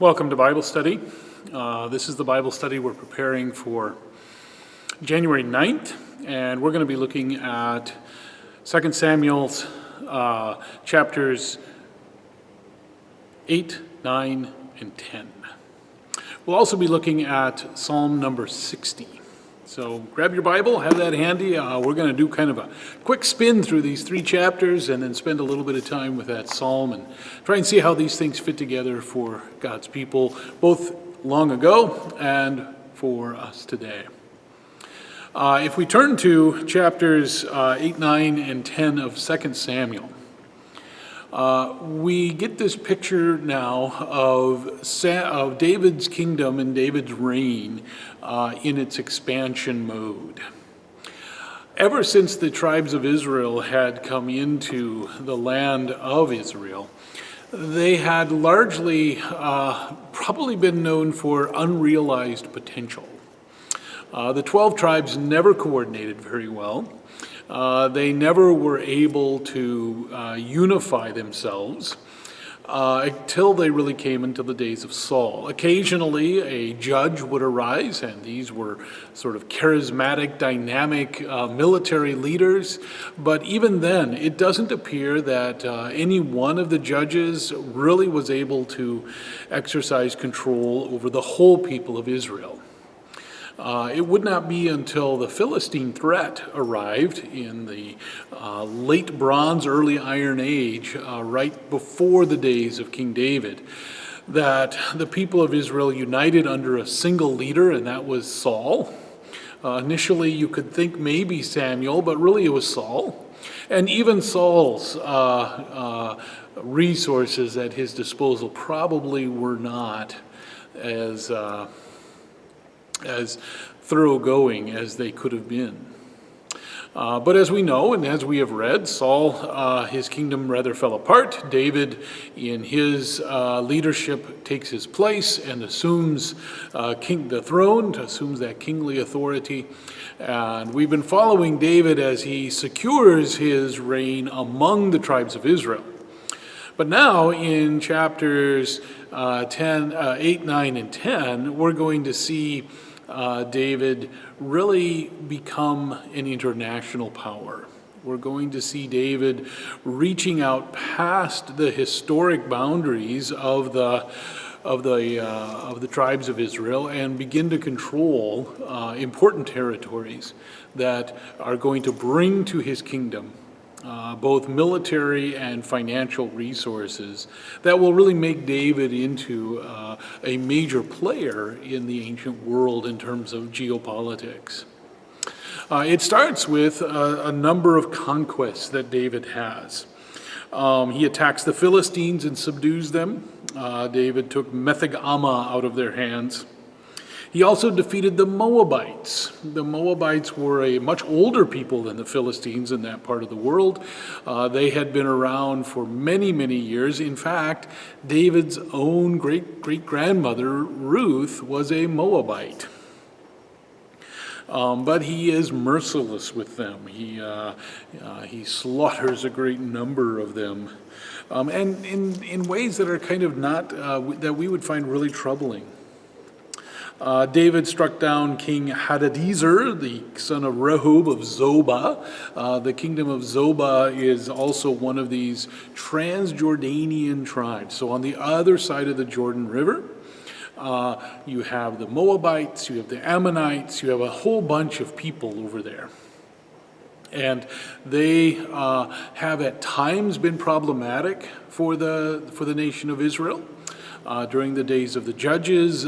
Welcome to Bible study. This is the Bible study we're preparing for January 9th, and we're going to be looking at 2 Samuel's chapters 8, 9, and 10. We'll also be looking at Psalm number 60. So grab your Bible, have that handy. We're going to do kind of a quick spin through these three chapters and then spend a little bit of time with that psalm and try and see how these things fit together for God's people, both long ago and for us today. If we turn to chapters 8, 9, and 10 of 2 Samuel, we get this picture now of David's kingdom and David's reign in its expansion mode. Ever since the tribes of Israel had come into the land of Israel, they had largely probably been known for unrealized potential. The 12 tribes never coordinated very well. They never were able to unify themselves until they really came into the days of Saul. Occasionally, a judge would arise, and these were sort of charismatic, dynamic military leaders. But even then, it doesn't appear that any one of the judges really was able to exercise control over the whole people of Israel. It would not be until the Philistine threat arrived in the late Bronze, early Iron Age, right before the days of King David, that the people of Israel united under a single leader, and that was Saul. Initially, you could think maybe Samuel, but really it was Saul. And even Saul's resources at his disposal probably were not as thoroughgoing as they could have been. But as we know and as we have read, Saul, his kingdom rather fell apart. David, in his leadership, takes his place and assumes the throne, assumes that kingly authority. And we've been following David as he secures his reign among the tribes of Israel. But now in chapters 8, 9, and 10, we're going to see David really become an international power. We're going to see David reaching out past the historic boundaries of the tribes of Israel and begin to control important territories that are going to bring to his kingdom both military and financial resources that will really make David into a major player in the ancient world in terms of geopolitics. It starts with a number of conquests that David has. He attacks the Philistines and subdues them. David took Metheg-Ammah out of their hands. He also defeated the Moabites. The Moabites were a much older people than the Philistines in that part of the world. They had been around for many, many years. In fact, David's own great-grandmother, Ruth, was a Moabite. But he is merciless with them. He slaughters a great number of them. And in ways that are kind of not, that we would find really troubling. David struck down King Hadadezer, the son of Rehob of Zobah. The kingdom of Zobah is also one of these Transjordanian tribes. So on the other side of the Jordan River, you have the Moabites, you have the Ammonites, you have a whole bunch of people over there. And they have at times been problematic for the nation of Israel. During the days of the judges,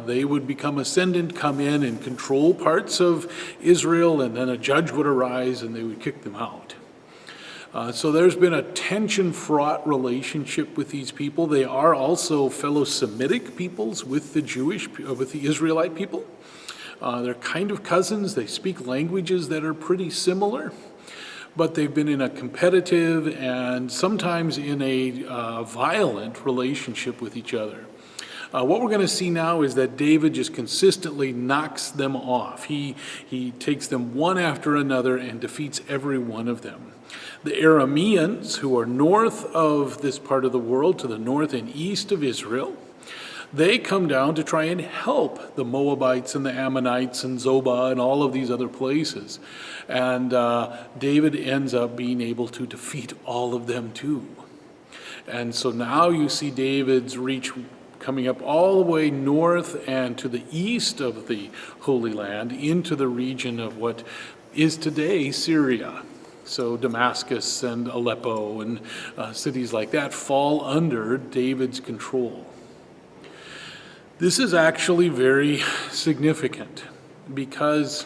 they would become ascendant, come in and control parts of Israel, and then a judge would arise and they would kick them out. So there's been a tension-fraught relationship with these people. They are also fellow Semitic peoples with the Israelite people. They're kind of cousins. They speak languages that are pretty similar. But they've been in a competitive and sometimes in a violent relationship with each other. What we're going to see now is that David just consistently knocks them off. He takes them one after another and defeats every one of them. The Arameans, who are north of this part of the world, to the north and east of Israel, They come down to try and help the Moabites and the Ammonites and Zobah and all of these other places. And David ends up being able to defeat all of them too. And so now you see David's reach coming up all the way north and to the east of the Holy Land into the region of what is today Syria. So Damascus and Aleppo and cities like that fall under David's control. This is actually very significant because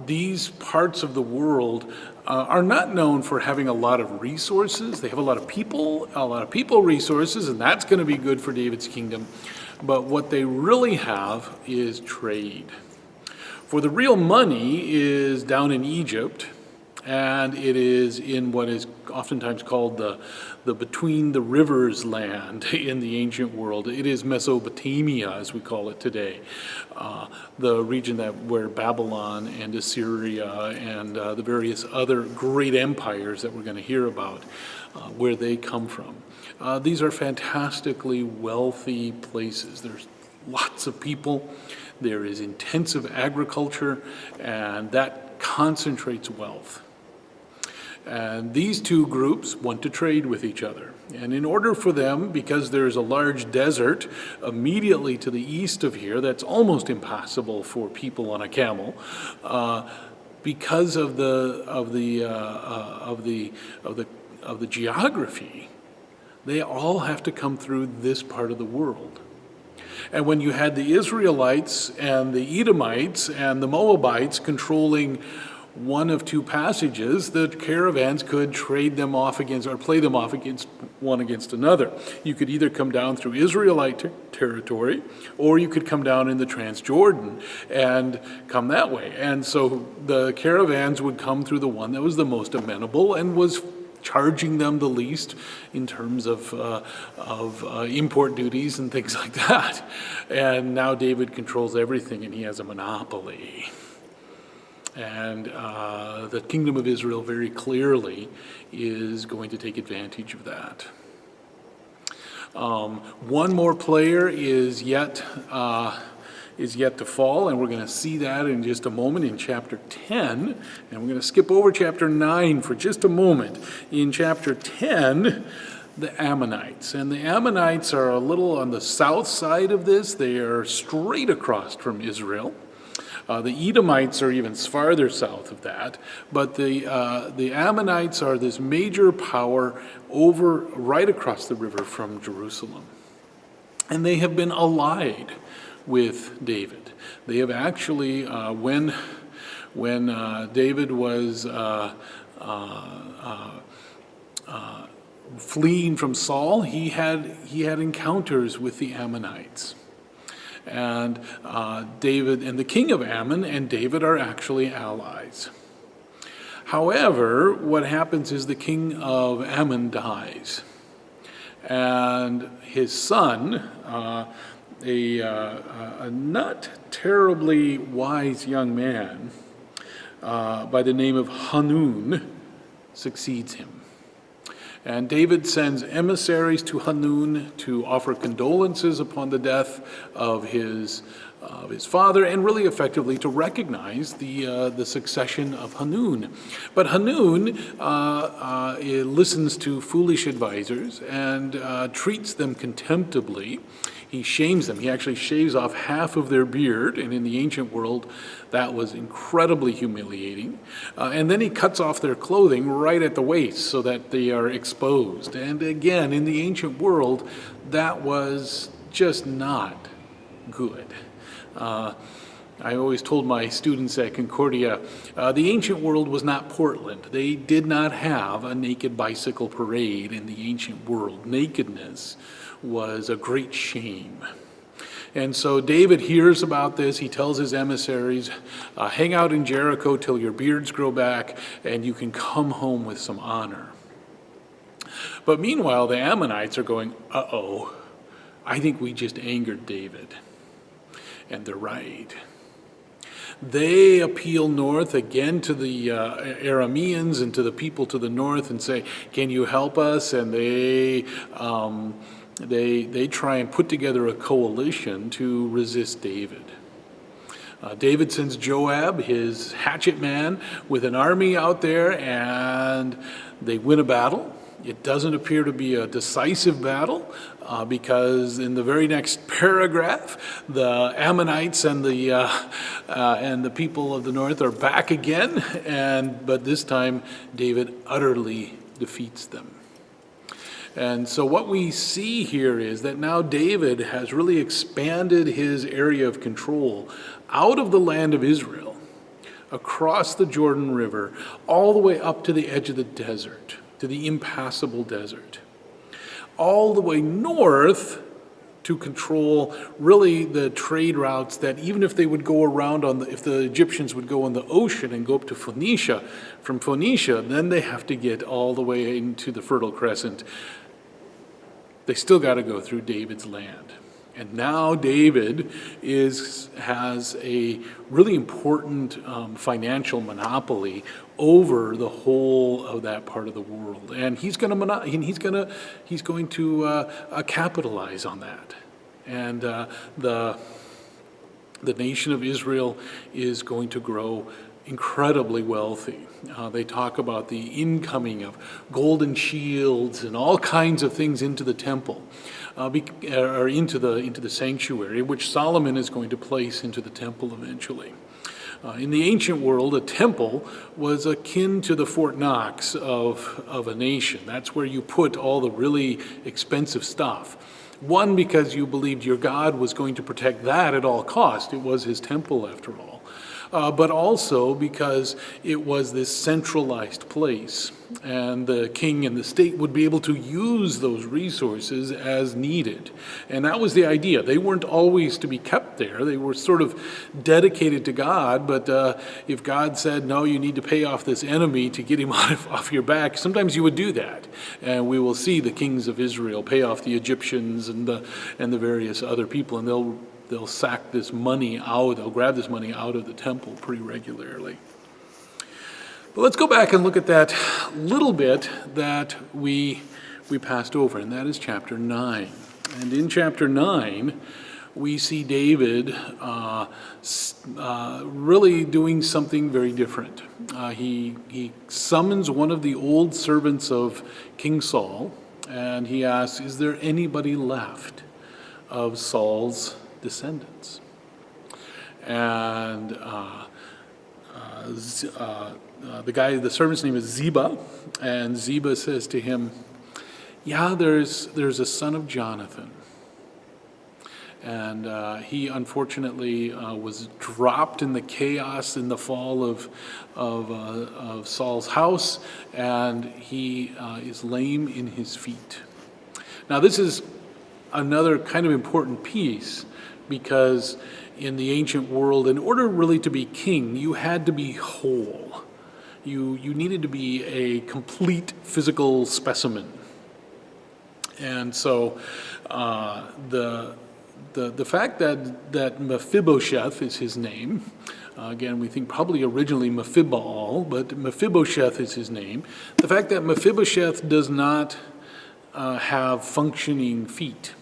these parts of the world are not known for having a lot of resources. They have a lot of people resources, and that's going to be good for David's kingdom. But what they really have is trade. For the real money is down in Egypt, and it is in what is oftentimes called the between the rivers land in the ancient world. It is Mesopotamia, as we call it today, the region where Babylon and Assyria and the various other great empires that we're going to hear about, where they come from. These are fantastically wealthy places. There's lots of people. There is intensive agriculture, and that concentrates wealth. And these two groups want to trade with each other. And in order for them, because there's a large desert immediately to the east of here, that's almost impossible for people on a camel, because of the geography, they all have to come through this part of the world. And when you had the Israelites and the Edomites and the Moabites controlling one of two passages, the caravans could trade them off against or play them off against one against another. You could either come down through Israelite territory, or you could come down in the Transjordan and come that way. And so the caravans would come through the one that was the most amenable and was charging them the least in terms of import duties and things like that. And now David controls everything, and he has a monopoly. And the kingdom of Israel very clearly is going to take advantage of that. One more player is yet to fall, and we're going to see that in just a moment in chapter 10. And we're going to skip over chapter 9 for just a moment. In chapter 10, the Ammonites. And the Ammonites are a little on the south side of this. They are straight across from Israel. The Edomites are even farther south of that, but the Ammonites are this major power right across the river from Jerusalem. And they have been allied with David. They have actually, when David was fleeing from Saul, he had encounters with the Ammonites. And David and the king of Ammon and David are actually allies. However, what happens is the king of Ammon dies. And his son, a not terribly wise young man by the name of Hanun, succeeds him. And David sends emissaries to Hanun to offer condolences upon the death of his father, and really effectively to recognize the succession of Hanun. But Hanun listens to foolish advisors and treats them contemptibly. He shames them. He actually shaves off half of their beard, and in the ancient world, that was incredibly humiliating. And then he cuts off their clothing right at the waist so that they are exposed. And again, in the ancient world, that was just not good. I always told my students at Concordia, the ancient world was not Portland. They did not have a naked bicycle parade in the ancient world. Nakedness was a great shame. And so David hears about this. He tells his emissaries, hang out in Jericho till your beards grow back and you can come home with some honor. But meanwhile, the Ammonites are going, uh-oh, I think we just angered David. And they're right. They appeal north again to the Arameans and to the people to the north and say, can you help us? And they they try and put together a coalition to resist David. David sends Joab, his hatchet man, with an army out there, and they win a battle. It doesn't appear to be a decisive battle because in the very next paragraph, the Ammonites and the people of the north are back again, but this time David utterly defeats them. And so what we see here is that now David has really expanded his area of control out of the land of Israel, across the Jordan River, all the way up to the edge of the desert, to the impassable desert, all the way north to control really the trade routes that even if they would go around if the Egyptians would go on the ocean and go up to Phoenicia, from Phoenicia, then they have to get all the way into the Fertile Crescent. They still got to go through David's land. And now David has a really important financial monopoly over the whole of that part of the world, and he's going to capitalize on that. And the nation of Israel is going to grow incredibly wealthy. They talk about the incoming of golden shields and all kinds of things into the temple, or into the sanctuary, which Solomon is going to place into the temple eventually. In the ancient world, a temple was akin to the Fort Knox of a nation. That's where you put all the really expensive stuff. One, because you believed your God was going to protect that at all costs. It was his temple, after all. But also because it was this centralized place, and the king and the state would be able to use those resources as needed. And that was the idea. They weren't always to be kept there. They were sort of dedicated to God, but if God said, no, you need to pay off this enemy to get him off your back, sometimes you would do that. And we will see the kings of Israel pay off the Egyptians and the various other people, and they'll sack this money out, they'll grab this money out of the temple pretty regularly. But let's go back and look at that little bit that we passed over, and that is chapter 9. And in chapter 9, we see David really doing something very different. He summons one of the old servants of King Saul, and he asks, is there anybody left of Saul's descendants? And the servant's name is Ziba, and Ziba says to him, yeah, there's a son of Jonathan. And he unfortunately was dropped in the chaos in the fall of Saul's house, and he is lame in his feet. Now this is another kind of important piece, because in the ancient world, in order really to be king, you had to be whole. You needed to be a complete physical specimen. And so the fact that Mephibosheth is his name, again, we think probably originally Mephibaal, but Mephibosheth is his name. The fact that Mephibosheth does not have functioning feet,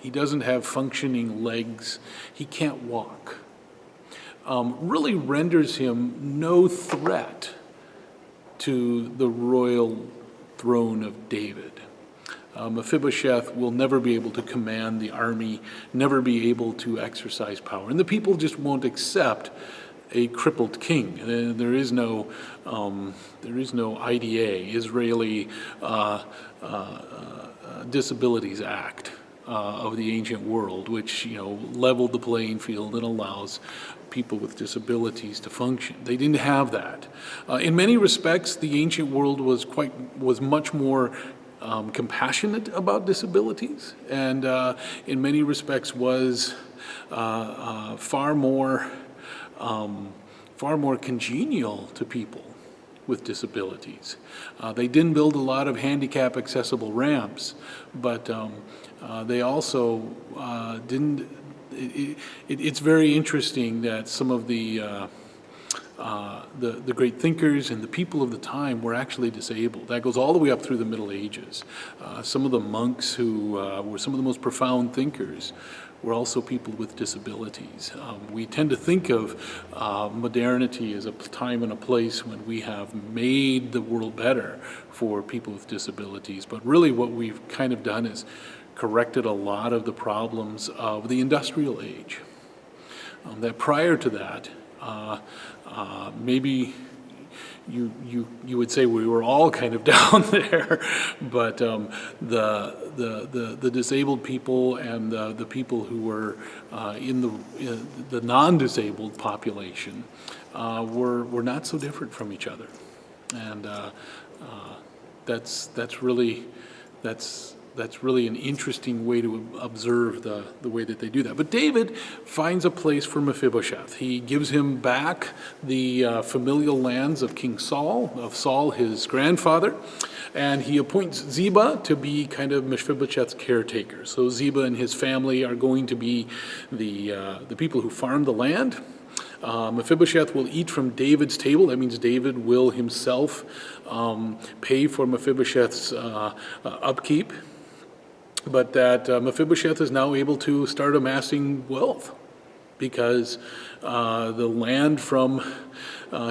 he doesn't have functioning legs, he can't walk, really renders him no threat to the royal throne of David. Mephibosheth will never be able to command the army, never be able to exercise power. And the people just won't accept a crippled king. There is no IDA, Israeli Disabilities Act of the ancient world, which leveled the playing field and allows people with disabilities to function. They didn't have that. In many respects, the ancient world was much more compassionate about disabilities, and in many respects was far more congenial to people with disabilities. They didn't build a lot of handicap accessible ramps, but they also didn't. It's very interesting that some of the the great thinkers and the people of the time were actually disabled. That goes all the way up through the Middle Ages. Some of the monks who were some of the most profound thinkers were also people with disabilities. We tend to think of modernity as a time and a place when we have made the world better for people with disabilities, but really what we've kind of done is corrected a lot of the problems of the industrial age. That prior to that, maybe you would say we were all kind of down there, but the disabled people and the people who were in the non-disabled population were not so different from each other, and that's really an interesting way to observe the way that they do that. But David finds a place for Mephibosheth. He gives him back the familial lands of King Saul, his grandfather, and he appoints Ziba to be kind of Mephibosheth's caretaker. So Ziba and his family are going to be the people who farm the land. Mephibosheth will eat from David's table. That means David will himself pay for Mephibosheth's upkeep. But that Mephibosheth is now able to start amassing wealth because the land from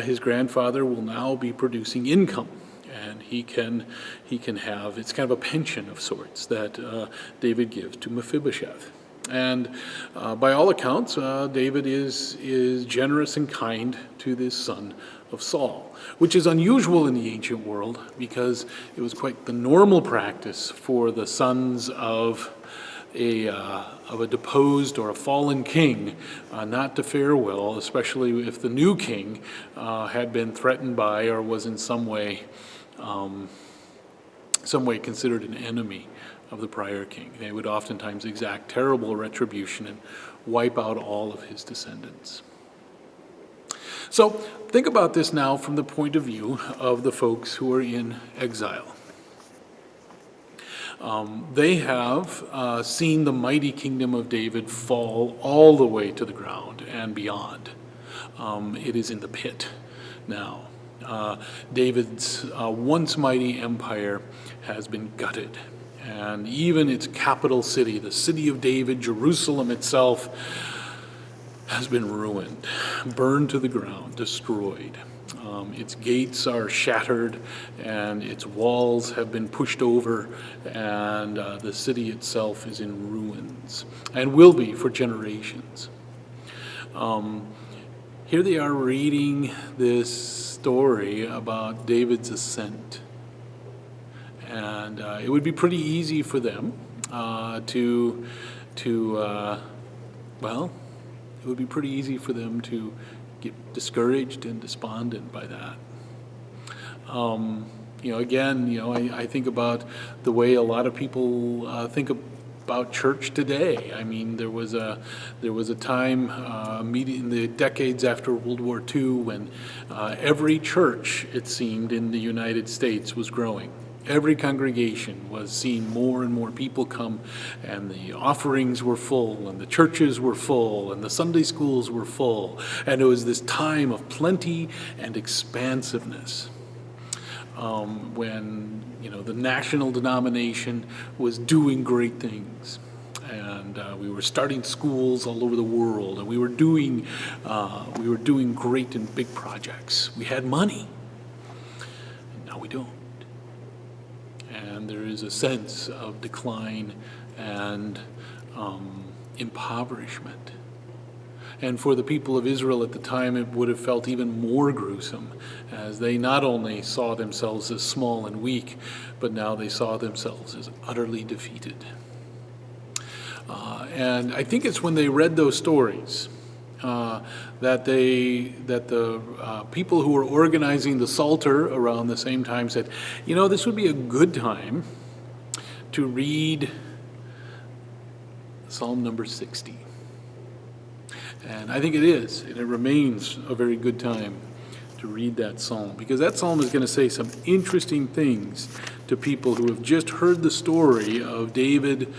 his grandfather will now be producing income, and he can have, it's kind of a pension of sorts that David gives to Mephibosheth. And by all accounts, David is generous and kind to this son of Saul, which is unusual in the ancient world because it was quite the normal practice for the sons of a deposed or a fallen king not to fare well, especially if the new king had been threatened by or was in some way considered an enemy of the prior king. They would oftentimes exact terrible retribution and wipe out all of his descendants. So think about this now from the point of view of the folks who are in exile. They have seen the mighty kingdom of David fall all the way to the ground and beyond. It is in the pit now. David's once mighty empire has been gutted. And even its capital city, the city of David, Jerusalem itself, has been ruined, burned to the ground, destroyed. Its gates are shattered, and its walls have been pushed over, and the city itself is in ruins, and will be for generations. Here they are reading this story about David's ascent. And it would be pretty easy for them it would be pretty easy for them to get discouraged and despondent by that. I think about the way a lot of people think about church today. I mean, there was a time in the decades after World War II when every church, it seemed, in the United States was growing. Every congregation was seeing more and more people come, and the offerings were full, and the churches were full, and the Sunday schools were full, and it was this time of plenty and expansiveness when the national denomination was doing great things, and we were starting schools all over the world, and we were doing great and big projects. We had money, and now we don't. And there is a sense of decline and impoverishment. And for the people of Israel at the time, it would have felt even more gruesome, as they not only saw themselves as small and weak, but now they saw themselves as utterly defeated. And I think it's when they read those stories that the people who were organizing the Psalter around the same time said, this would be a good time to read Psalm number 60. And I think it is, and it remains a very good time to read that psalm, because that psalm is going to say some interesting things to people who have just heard the story of David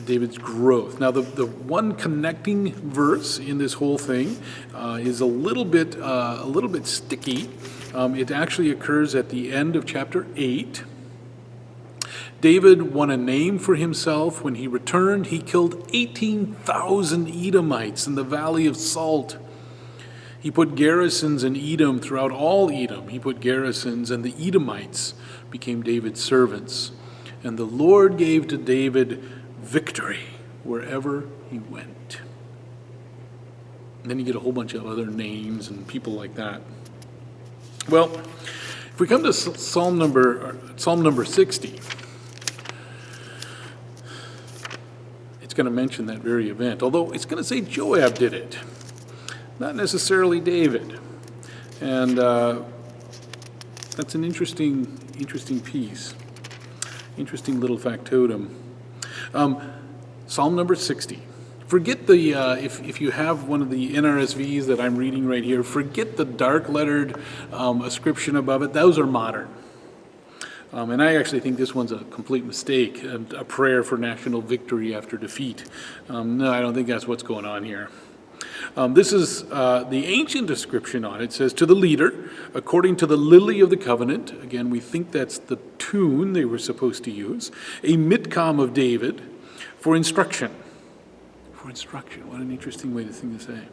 David's growth. Now, the one connecting verse in this whole thing is a little bit sticky. It actually occurs at the end of chapter 8. David won a name for himself. When he returned, he killed 18,000 Edomites in the Valley of Salt. He put garrisons in Edom throughout all Edom. He put garrisons, and the Edomites became David's servants. And the Lord gave to David victory wherever he went. And then you get a whole bunch of other names and people like that. Well, if we come to Psalm number 60, it's going to mention that very event, although it's going to say Joab did it, not necessarily David. And that's an interesting piece, interesting little factotum. Psalm number 60. Forget the, if you have one of the NRSVs that I'm reading right here, forget the dark lettered ascription above it. Those are modern. And I actually think this one's a complete mistake, a prayer for national victory after defeat. No, I don't think that's what's going on here. This is the ancient description on it. It says, to the leader, according to the lily of the covenant. Again, we think that's the tune they were supposed to use. A mitcom of David for instruction. For instruction. What an interesting way to think to say.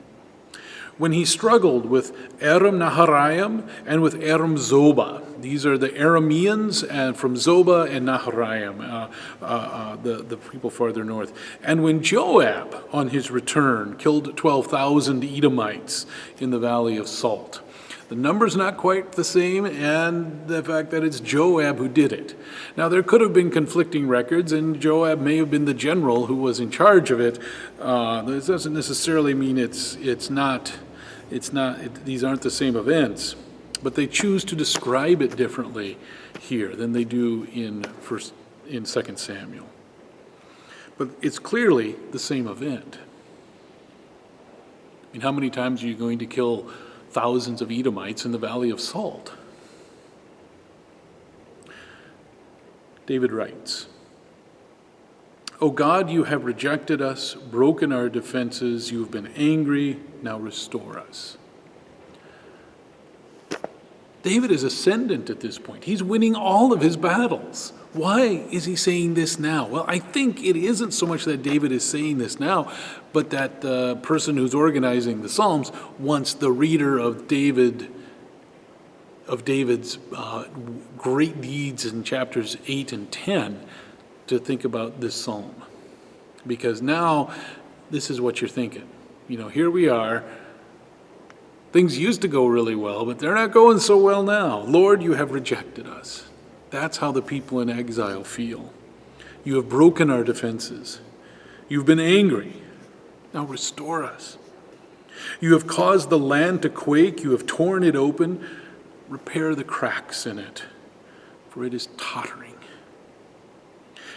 When he struggled with Aram Naharaim and with Aram Zobah. These are the Arameans and from Zobah and Naharaim, the people farther north. And when Joab, on his return, killed 12,000 Edomites in the Valley of Salt. The number's not quite the same, and the fact that it's Joab who did it. Now, there could have been conflicting records, and Joab may have been the general who was in charge of it. This doesn't necessarily mean these aren't the same events, but they choose to describe it differently here than they do in 2 Samuel. But it's clearly the same event. I mean, how many times are you going to kill thousands of Edomites in the Valley of Salt? David writes, O God, you have rejected us, broken our defenses, you have been angry, now restore us. David is ascendant at this point. He's winning all of his battles. Why is he saying this now? Well, I think it isn't so much that David is saying this now, but that the person who's organizing the Psalms wants the reader of David's great deeds in chapters 8 and 10 to think about this psalm. Because now this is what you're thinking. You know, here we are. Things used to go really well, but they're not going so well now. Lord, you have rejected us. That's how the people in exile feel. You have broken our defenses. You've been angry. Now restore us. You have caused the land to quake. You have torn it open. Repair the cracks in it, for it is tottering.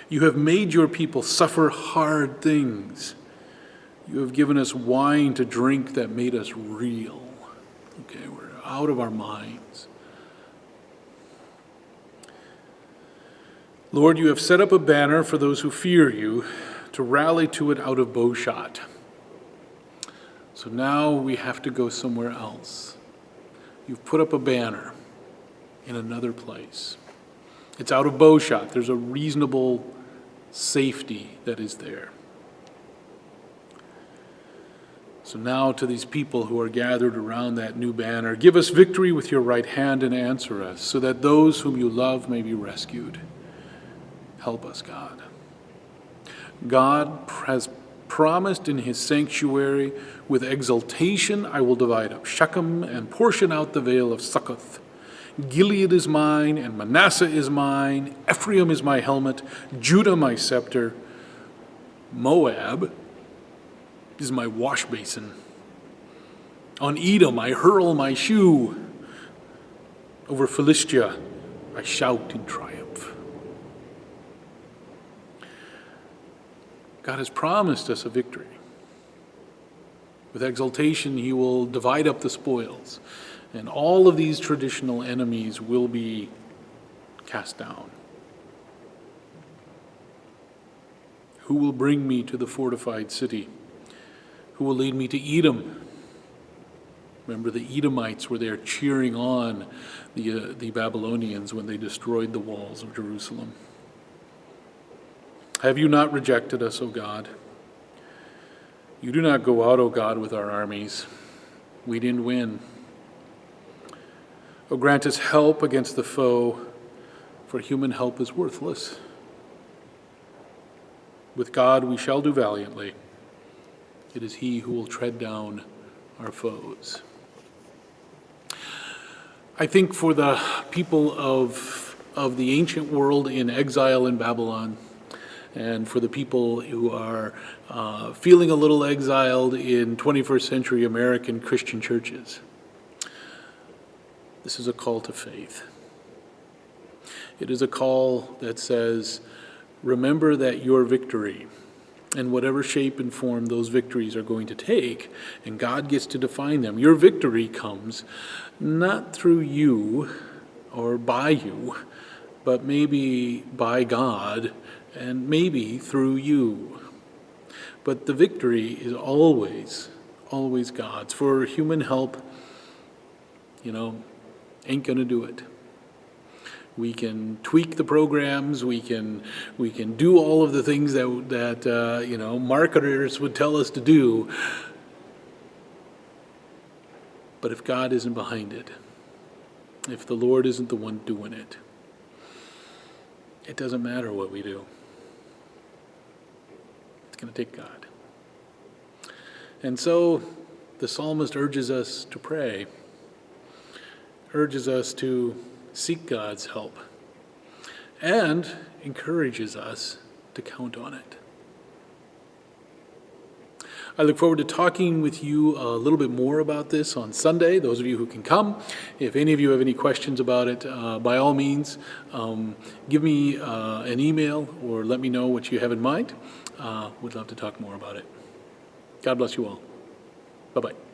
You have made your people suffer hard things. You have given us wine to drink that made us reel. Okay, we're out of our minds. Lord, you have set up a banner for those who fear you, to rally to it out of bowshot. So now we have to go somewhere else. You've put up a banner in another place. It's out of bowshot. There's a reasonable safety that is there. So now to these people who are gathered around that new banner, give us victory with your right hand and answer us, so that those whom you love may be rescued. Help us, God. God has promised in his sanctuary, with exultation I will divide up Shechem and portion out the vale of Succoth. Gilead is mine, and Manasseh is mine. Ephraim is my helmet, Judah my scepter. Moab is my wash basin. On Edom I hurl my shoe. Over Philistia I shout in triumph. God has promised us a victory. With exultation, he will divide up the spoils, and all of these traditional enemies will be cast down. Who will bring me to the fortified city? Who will lead me to Edom? Remember, the Edomites were there cheering on the Babylonians when they destroyed the walls of Jerusalem. Have you not rejected us, O God? You do not go out, O God, with our armies. We didn't win. O grant us help against the foe, for human help is worthless. With God we shall do valiantly. It is he who will tread down our foes. I think for the people of the ancient world in exile in Babylon, and for the people who are feeling a little exiled in 21st century American Christian churches, this is a call to faith. It is a call that says, remember that your victory, and whatever shape and form those victories are going to take, and God gets to define them, your victory comes not through you or by you, but maybe by God and maybe through you. But the victory is always, always God's. For human help, ain't gonna do it. We can tweak the programs. We can do all of the things that marketers would tell us to do. But if God isn't behind it, if the Lord isn't the one doing it, it doesn't matter what we do. It's going to take God. And so the psalmist urges us to pray, urges us to seek God's help, and encourages us to count on it. I look forward to talking with you a little bit more about this on Sunday, those of you who can come. If any of you have any questions about it, by all means, give me an email or let me know what you have in mind. We'd love to talk more about it. God bless you all. Bye-bye.